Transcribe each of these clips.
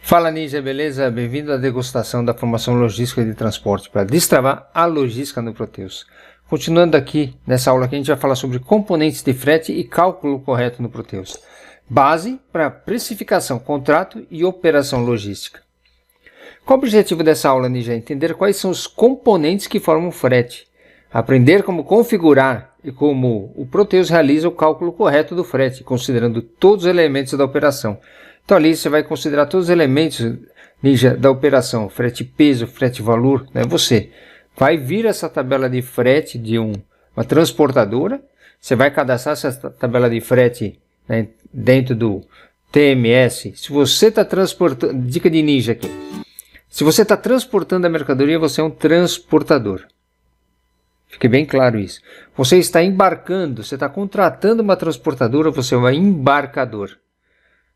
Fala Ninja, beleza? Bem-vindo à degustação da formação logística de transporte para destravar a logística no Proteus. Continuando aqui, nessa aula aqui, a gente vai falar sobre componentes de frete e cálculo correto no Proteus. Base para precificação, contrato e operação logística. Qual o objetivo dessa aula, Ninja? Entender quais são os componentes que formam o frete. Aprender como configurar e como o Proteus realiza o cálculo correto do frete, considerando todos os elementos da operação. Então ali você vai considerar todos os elementos, Ninja, da operação, frete peso, frete valor, né? Você vai vir essa tabela de frete de uma transportadora, você vai cadastrar essa tabela de frete, né, dentro do TMS. Se você está transportando, dica de Ninja aqui, se você está transportando a mercadoria, você é um transportador. Fique bem claro isso. Você está embarcando, você está contratando uma transportadora, você é um embarcador.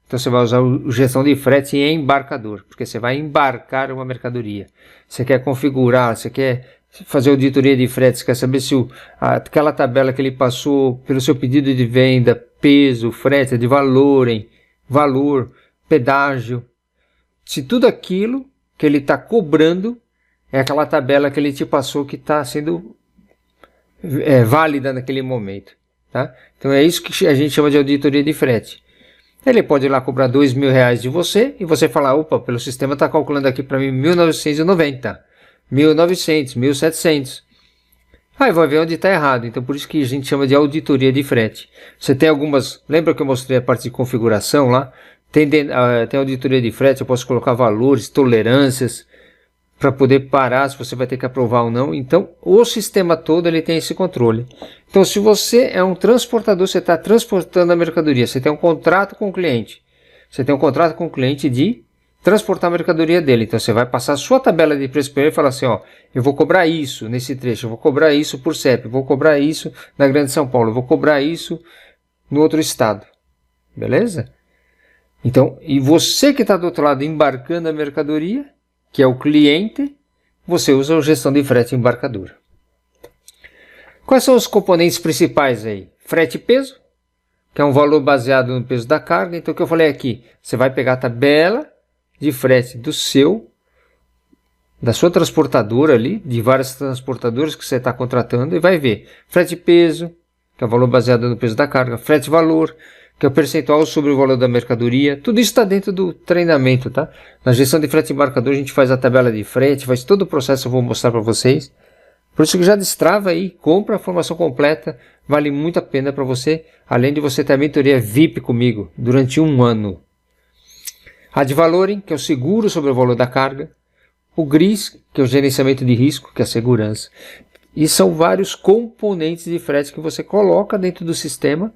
Então você vai usar o gestão de frete em embarcador, porque você vai embarcar uma mercadoria. Você quer configurar, você quer fazer auditoria de frete, você quer saber se aquela tabela que ele passou pelo seu pedido de venda, peso, frete, de valor, pedágio, se tudo aquilo que ele está cobrando é aquela tabela que ele te passou que está sendo válida naquele momento. Tá? Então é isso que a gente chama de auditoria de frete. Ele pode ir lá cobrar R$2.000 de você e você falar, opa, pelo sistema está calculando aqui para mim 1.990, 1.900, 1.700. Aí vai ver onde está errado. Então por isso que a gente chama de auditoria de frete. Você tem algumas, lembra que eu mostrei a parte de configuração lá? Tem auditoria de frete, eu posso colocar valores, tolerâncias, para poder parar se você vai ter que aprovar ou não. Então o sistema todo ele tem esse controle. Então se você é um transportador, você está transportando a mercadoria, você tem um contrato com o cliente. Você tem um contrato com o cliente de transportar a mercadoria dele. Então você vai passar a sua tabela de preço para ele e falar assim, ó, eu vou cobrar isso nesse trecho, eu vou cobrar isso por CEP, eu vou cobrar isso na Grande São Paulo, eu vou cobrar isso no outro estado. Beleza? Então, e você que está do outro lado embarcando a mercadoria, que é o cliente, você usa a gestão de frete embarcadora. Quais são os componentes principais aí? Frete e peso, que é um valor baseado no peso da carga. Então o que eu falei aqui, você vai pegar a tabela de frete da sua transportadora ali, de várias transportadoras que você está contratando, e vai ver frete e peso, que é o valor baseado no peso da carga, frete e valor, que é o percentual sobre o valor da mercadoria. Tudo isso está dentro do treinamento, tá? Na gestão de frete embarcador a gente faz a tabela de frete, faz todo o processo, eu vou mostrar para vocês. Por isso que já destrava aí, compra a formação completa, vale muito a pena para você, além de você ter a mentoria VIP comigo durante 1 ano. A de valoring, que é o seguro sobre o valor da carga. O GRIS, que é o gerenciamento de risco, que é a segurança. E são vários componentes de frete que você coloca dentro do sistema.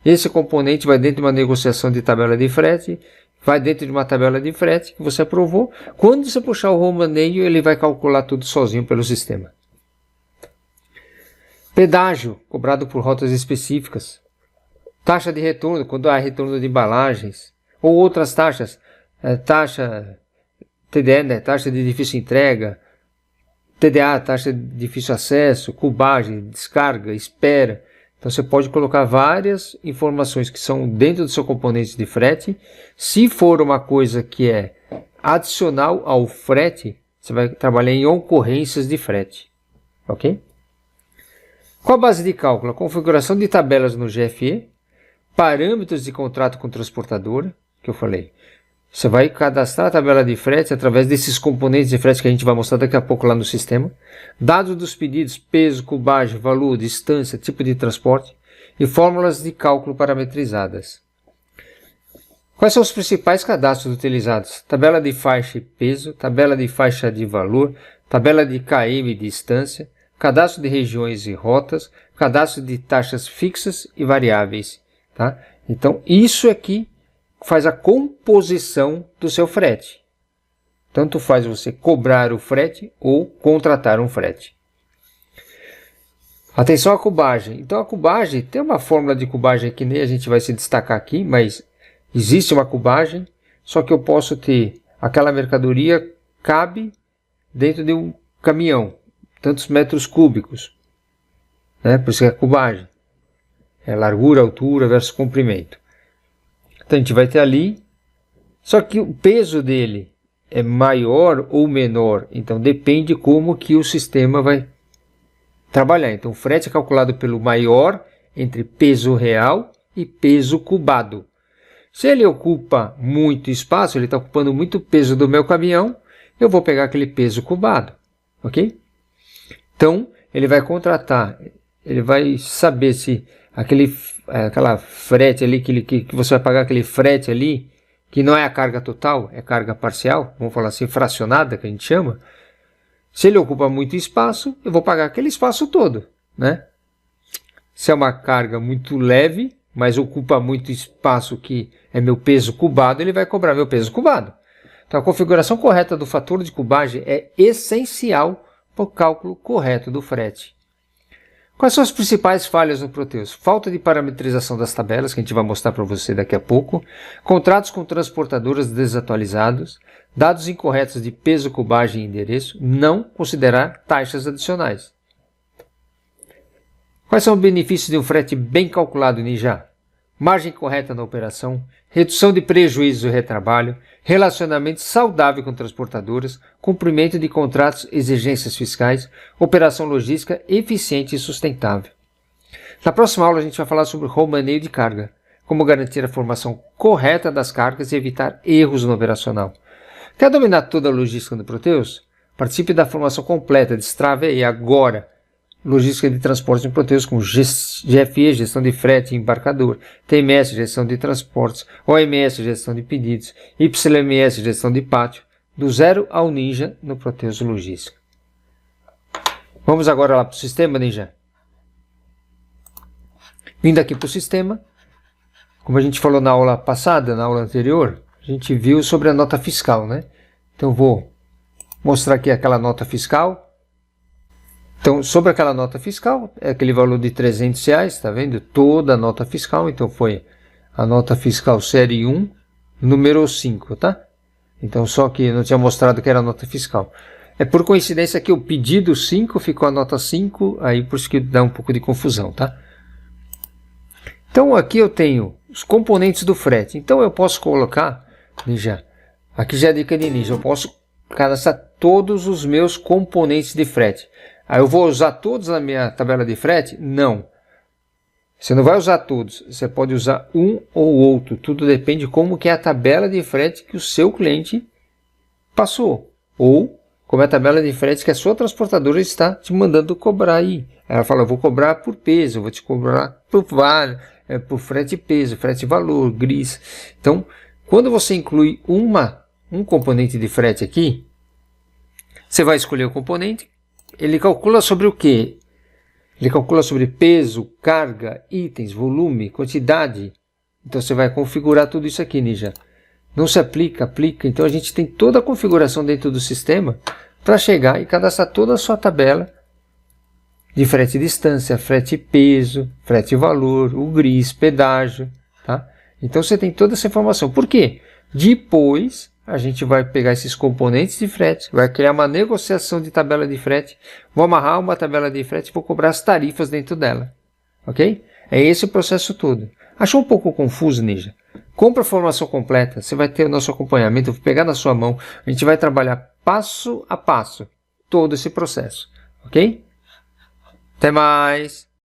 Esse componente vai dentro de uma negociação de tabela de frete, vai dentro de uma tabela de frete que você aprovou. Quando você puxar o romaneio, ele vai calcular tudo sozinho pelo sistema. Pedágio, cobrado por rotas específicas. Taxa de retorno, quando há retorno de embalagens. Ou outras taxas, taxa TDE, né, taxa de difícil entrega, TDA, taxa de difícil acesso, cubagem, descarga, espera. Então você pode colocar várias informações que são dentro do seu componente de frete. Se for uma coisa que é adicional ao frete, você vai trabalhar em ocorrências de frete. Ok? Qual a base de cálculo? A configuração de tabelas no GFE, parâmetros de contrato com transportadora, que eu falei. Você vai cadastrar a tabela de frete através desses componentes de frete que a gente vai mostrar daqui a pouco lá no sistema. Dados dos pedidos, peso, cubagem, valor, distância, tipo de transporte e fórmulas de cálculo parametrizadas. Quais são os principais cadastros utilizados? Tabela de faixa e peso, tabela de faixa de valor, tabela de KM e distância, cadastro de regiões e rotas, cadastro de taxas fixas e variáveis. Tá? Então isso aqui faz a composição do seu frete. Tanto faz você cobrar o frete ou contratar um frete. Atenção à cubagem. Então a cubagem, tem uma fórmula de cubagem que nem a gente vai se destacar aqui, mas existe uma cubagem, só que eu posso ter aquela mercadoria cabe dentro de um caminhão, tantos metros cúbicos, né? Por isso que é a cubagem. É largura, altura versus comprimento. Então a gente vai ter ali Só que o peso dele é maior ou menor, então depende como que o sistema vai trabalhar. Então o frete é calculado pelo maior entre peso real e peso cubado. Se ele ocupa muito espaço, ele está ocupando muito peso do meu caminhão, eu vou pegar aquele peso cubado, ok? Então ele vai contratar, ele vai saber se aquela frete ali, que você vai pagar aquele frete ali, que não é a carga total, é carga parcial, vamos falar assim, fracionada, que a gente chama. Se ele ocupa muito espaço, eu vou pagar aquele espaço todo, né? Se é uma carga muito leve, mas ocupa muito espaço, que é meu peso cubado, ele vai cobrar meu peso cubado. Então a configuração correta do fator de cubagem é essencial para o cálculo correto do frete. Quais são as principais falhas no Proteus? Falta de parametrização das tabelas, que a gente vai mostrar para você daqui a pouco, contratos com transportadoras desatualizados, dados incorretos de peso, cubagem e endereço, não considerar taxas adicionais. Quais são os benefícios de um frete bem calculado, Ninja? Margem correta na operação, redução de prejuízo e retrabalho, relacionamento saudável com transportadoras, cumprimento de contratos e exigências fiscais, operação logística eficiente e sustentável. Na próxima aula a gente vai falar sobre o romaneio de carga, como garantir a formação correta das cargas e evitar erros no operacional. Quer dominar toda a logística do Proteus? Participe da formação completa de Strava e agora. Logística de transportes no Proteus com GFE, gestão de frete e embarcador, TMS, gestão de transportes, OMS, gestão de pedidos, YMS, gestão de pátio, do zero ao Ninja no Proteus Logística. Vamos agora lá para o sistema, Ninja. Vindo aqui para o sistema, como a gente falou na aula passada, na aula anterior, a gente viu sobre a nota fiscal, né? Então vou mostrar aqui aquela nota fiscal. Então, sobre aquela nota fiscal, é aquele valor de R$300, está vendo? Toda a nota fiscal, então foi a nota fiscal série 1, número 5, tá? Então, só que não tinha mostrado que era a nota fiscal. É por coincidência que o pedido 5 ficou a nota 5, aí por isso que dá um pouco de confusão, tá? Então, aqui eu tenho os componentes do frete. Então, eu posso colocar, Ninja, aqui já é a dica de Ninja, eu posso cadastrar todos os meus componentes de frete. Aí eu vou usar todos na minha tabela de frete? Não. Você não vai usar todos. Você pode usar um ou outro. Tudo depende de como que é a tabela de frete que o seu cliente passou. Ou como é a tabela de frete que a sua transportadora está te mandando cobrar aí. Ela fala, eu vou cobrar por peso, eu vou te cobrar por vale, por frete peso, frete valor, gris. Então, quando você inclui um componente de frete aqui, você vai escolher o componente. Ele calcula sobre o quê? Ele calcula sobre peso, carga, itens, volume, quantidade. Então você vai configurar tudo isso aqui, Ninja. Não se aplica. Então a gente tem toda a configuração dentro do sistema para chegar e cadastrar toda a sua tabela de frete distância, frete peso, frete valor, o gris, pedágio. Tá? Então você tem toda essa informação. Por quê? Depois a gente vai pegar esses componentes de frete, vai criar uma negociação de tabela de frete, vou amarrar uma tabela de frete e vou cobrar as tarifas dentro dela. Ok? É esse o processo todo. Achou um pouco confuso, Ninja? Compra a formação completa, você vai ter o nosso acompanhamento, eu vou pegar na sua mão, a gente vai trabalhar passo a passo todo esse processo. Ok? Até mais!